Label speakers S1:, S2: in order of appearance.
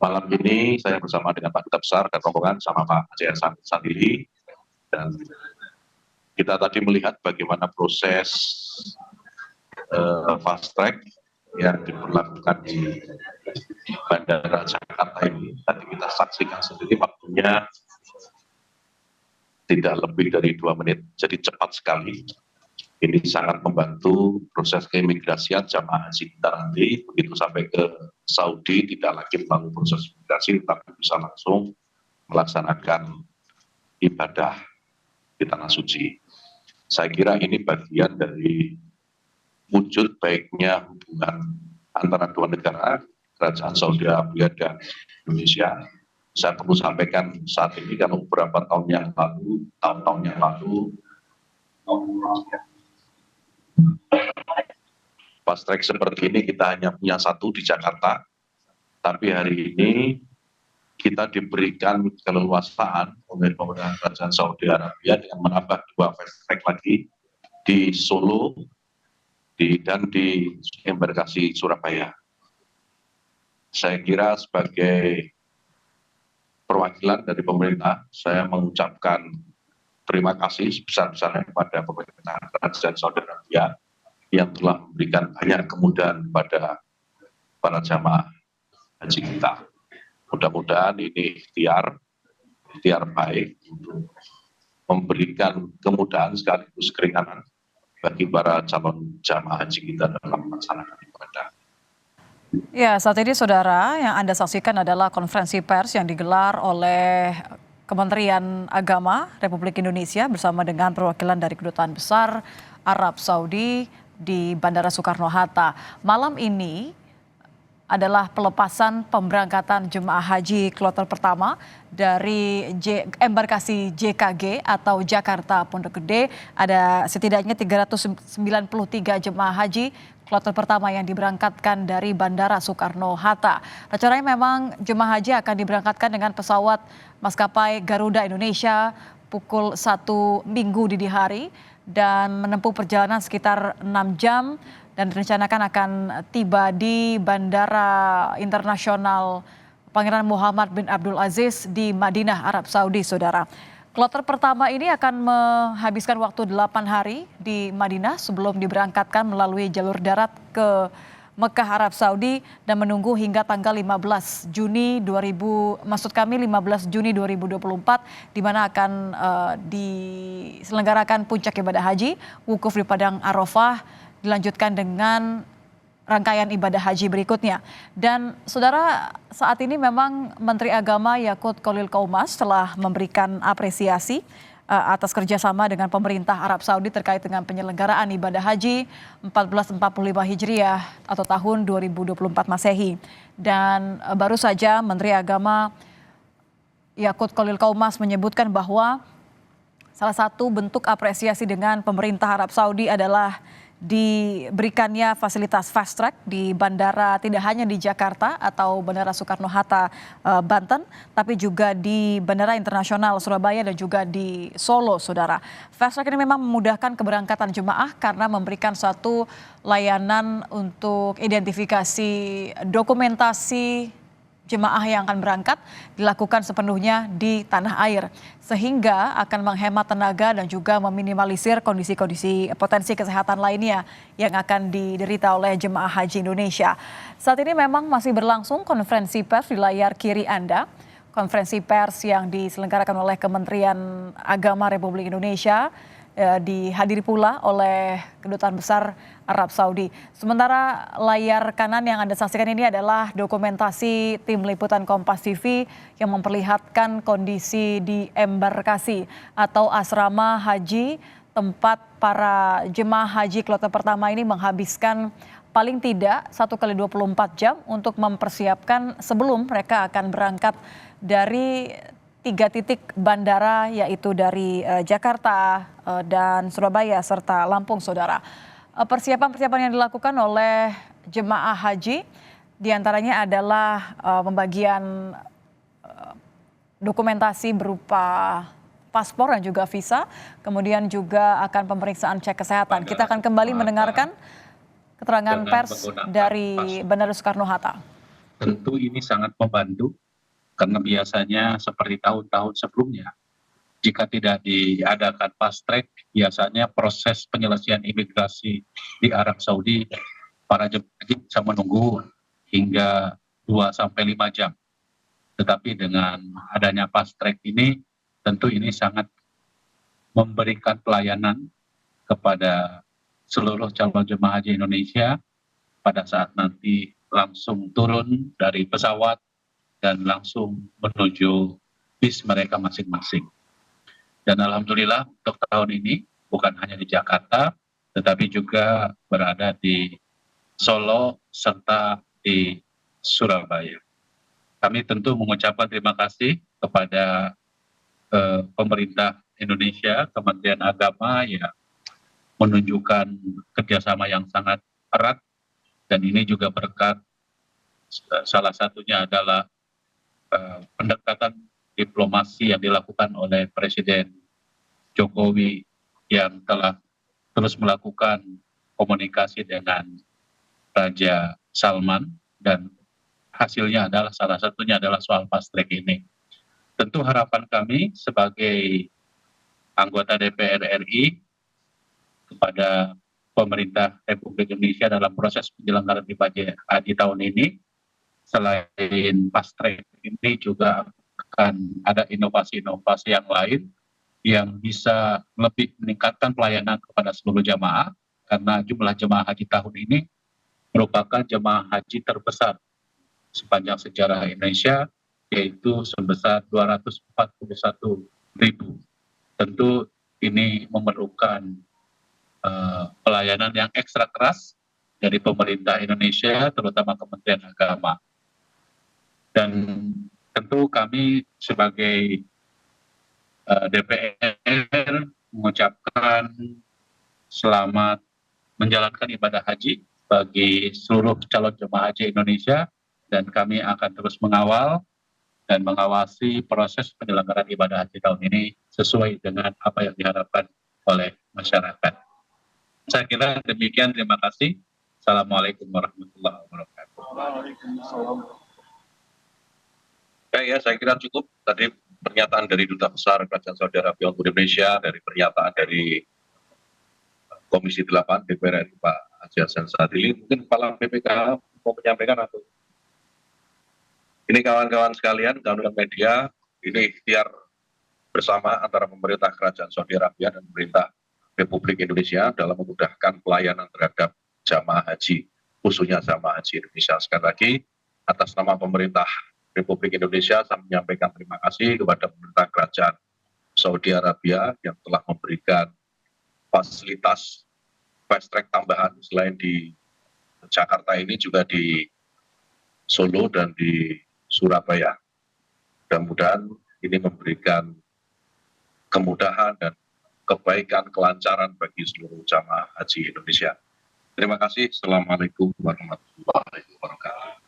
S1: Malam ini saya bersama dengan Pak Duta Besar dan rombongan sama Pak Aceh Sandili, dan kita tadi melihat bagaimana proses fast track yang diberlakukan di Bandara Jakarta ini. Tadi kita saksikan sendiri waktunya tidak lebih dari 2 menit, jadi cepat sekali. Ini sangat membantu proses keimigrasian jamaah haji kita nanti, begitu sampai ke Saudi tidak lagi melalui proses imigrasi, tapi bisa langsung melaksanakan ibadah di tanah suci. Saya kira ini bagian dari wujud baiknya hubungan antara dua negara, Kerajaan Saudi Arabia dan Indonesia. Saya perlu sampaikan saat ini karena beberapa tahun yang lalu, fast track seperti ini kita hanya punya satu di Jakarta, tapi hari ini kita diberikan keleluasaan oleh pemerintah Kerajaan Saudi Arabia dengan menambah 2 fast track lagi di Solo dan di embarkasi Surabaya. Saya kira sebagai perwakilan dari pemerintah, saya mengucapkan terima kasih sebesar-besarnya kepada pemerintah Kerajaan Saudi Arabia yang telah memberikan banyak kemudahan kepada para jamaah haji kita. Mudah-mudahan ini ikhtiar baik untuk memberikan kemudahan sekaligus keringanan bagi para calon jamaah haji kita dalam melaksanakan ibadah.
S2: Ya, saat ini saudara yang Anda saksikan adalah konferensi pers yang digelar oleh Kementerian Agama Republik Indonesia bersama dengan perwakilan dari Kedutaan Besar Arab Saudi di Bandara Soekarno-Hatta. Malam ini adalah pelepasan pemberangkatan jemaah haji kloter pertama dari embarkasi JKG atau Jakarta Pondok Gede. Ada setidaknya 393 jemaah haji kloter pertama yang diberangkatkan dari Bandara Soekarno-Hatta. Rencananya memang jemaah haji akan diberangkatkan dengan pesawat maskapai Garuda Indonesia pukul 1 Minggu dini hari dan menempuh perjalanan sekitar 6 jam dan direncanakan akan tiba di Bandara Internasional Pangeran Muhammad bin Abdul Aziz di Madinah, Arab Saudi, saudara. Kloter pertama ini akan menghabiskan waktu 8 hari di Madinah sebelum diberangkatkan melalui jalur darat ke Mekah, Arab Saudi dan menunggu hingga tanggal 15 Juni 2024 di mana akan diselenggarakan puncak ibadah haji, wukuf di Padang Arafah, dilanjutkan dengan rangkaian ibadah haji berikutnya. Dan saudara, saat ini memang Menteri Agama Yakut Khalil Qaumas telah memberikan apresiasi atas kerjasama dengan pemerintah Arab Saudi terkait dengan penyelenggaraan ibadah haji 1445 Hijriah atau tahun 2024 Masehi. Dan baru saja Menteri Agama Yakut Khalil Qaumas menyebutkan bahwa salah satu bentuk apresiasi dengan pemerintah Arab Saudi adalah diberikannya fasilitas fast track di bandara tidak hanya di Jakarta atau Bandara Soekarno-Hatta Banten, tapi juga di Bandara Internasional Surabaya dan juga di Solo, saudara. Fast track ini memang memudahkan keberangkatan jemaah karena memberikan suatu layanan untuk identifikasi dokumentasi jemaah yang akan berangkat dilakukan sepenuhnya di tanah air sehingga akan menghemat tenaga dan juga meminimalisir kondisi-kondisi potensi kesehatan lainnya yang akan diderita oleh jemaah haji Indonesia. Saat ini memang masih berlangsung konferensi pers di layar kiri Anda. Konferensi pers yang diselenggarakan oleh Kementerian Agama Republik Indonesia dihadiri pula oleh Kedutaan Besar Arab Saudi. Sementara layar kanan yang Anda saksikan ini adalah dokumentasi tim liputan Kompas TV yang memperlihatkan kondisi di embarkasi atau asrama haji tempat para jemaah haji kloter pertama ini menghabiskan paling tidak 1 kali 24 jam untuk mempersiapkan sebelum mereka akan berangkat dari 3 titik bandara yaitu dari Jakarta dan Surabaya serta Lampung, saudara. Persiapan-persiapan yang dilakukan oleh jemaah haji diantaranya adalah pembagian dokumentasi berupa paspor dan juga visa, kemudian juga akan pemeriksaan cek kesehatan. Kita akan kembali mendengarkan keterangan pers dari Bandara Soekarno-Hatta.
S3: tentu ini sangat membantu karena biasanya seperti tahun-tahun sebelumnya, jika tidak diadakan fast track, biasanya proses penyelesaian imigrasi di Arab Saudi, para jemaah haji bisa menunggu hingga 2 sampai 5 jam. Tetapi dengan adanya fast track ini, tentu ini sangat memberikan pelayanan kepada seluruh calon jemaah haji Indonesia pada saat nanti langsung turun dari pesawat dan langsung menuju bis mereka masing-masing. Dan alhamdulillah untuk tahun ini bukan hanya di Jakarta, tetapi juga berada di Solo serta di Surabaya. Kami tentu mengucapkan terima kasih kepada pemerintah Indonesia, Kementerian Agama yang menunjukkan kerjasama yang sangat erat, dan ini juga berkat salah satunya adalah pendekatan diplomasi yang dilakukan oleh Presiden Jokowi yang telah terus melakukan komunikasi dengan Raja Salman, dan hasilnya adalah salah satunya adalah soal fast track ini. Tentu harapan kami sebagai anggota DPR RI kepada pemerintah Republik Indonesia dalam proses penyelenggaraan ibadah haji tahun ini, selain fast track ini juga akan ada inovasi-inovasi yang lain yang bisa lebih meningkatkan pelayanan kepada seluruh jamaah, karena jumlah jemaah haji tahun ini merupakan jemaah haji terbesar sepanjang sejarah Indonesia, yaitu sebesar 241.000. Tentu ini memerlukan pelayanan yang ekstra keras dari pemerintah Indonesia, terutama Kementerian Agama. Dan tentu kami sebagai DPR mengucapkan selamat menjalankan ibadah haji bagi seluruh calon jemaah haji Indonesia, dan kami akan terus mengawal dan mengawasi proses penyelenggaraan ibadah haji tahun ini sesuai dengan apa yang diharapkan oleh masyarakat. Saya kira demikian, terima kasih. Assalamualaikum warahmatullahi wabarakatuh.
S1: Baik ya, saya kira cukup tadi pernyataan dari Duta Besar Kerajaan Saudi Arabia untuk Indonesia, dari pernyataan dari Komisi 8 DPR RI Pak Haji Hasan Sadili. Mungkin Kepala BPK mau menyampaikan atau ini kawan-kawan sekalian, kawan-kawan media, ini ikhtiar bersama antara pemerintah Kerajaan Saudi Arabia dan pemerintah Republik Indonesia dalam memudahkan pelayanan terhadap jamaah haji, khususnya jamaah haji Indonesia. Sekali lagi, atas nama pemerintah Republik Indonesia, saya menyampaikan terima kasih kepada pemerintah Kerajaan Saudi Arabia yang telah memberikan fasilitas fast track tambahan selain di Jakarta ini juga di Solo dan di Surabaya. Mudah-mudahan ini memberikan kemudahan dan kebaikan, kelancaran bagi seluruh jamaah haji Indonesia. Terima kasih. Assalamualaikum warahmatullahi wabarakatuh.